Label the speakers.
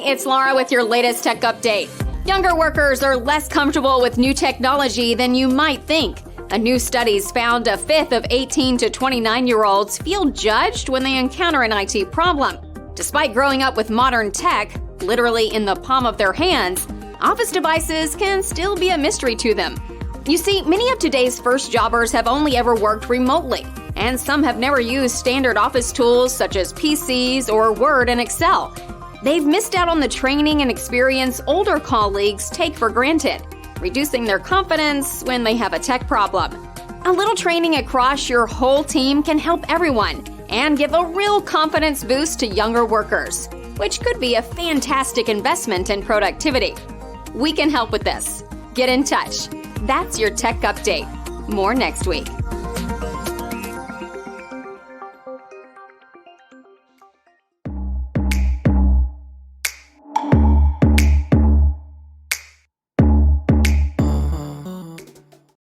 Speaker 1: it's Laura with your latest tech update. Younger workers are less comfortable with new technology than you might think. A new study's found a fifth of 18 to 29-year-olds feel judged when they encounter an IT problem. Despite growing up with modern tech, literally in the palm of their hands, office devices can still be a mystery to them. You see, many of today's first jobbers have only ever worked remotely, and some have never used standard office tools such as PCs or Word and Excel. They've missed out on the training and experience older colleagues take for granted, reducing their confidence when they have a tech problem. A little training across your whole team can help everyone and give a real confidence boost to younger workers, which could be a fantastic investment in productivity. We can help with this. Get in touch. That's your tech update. More next week.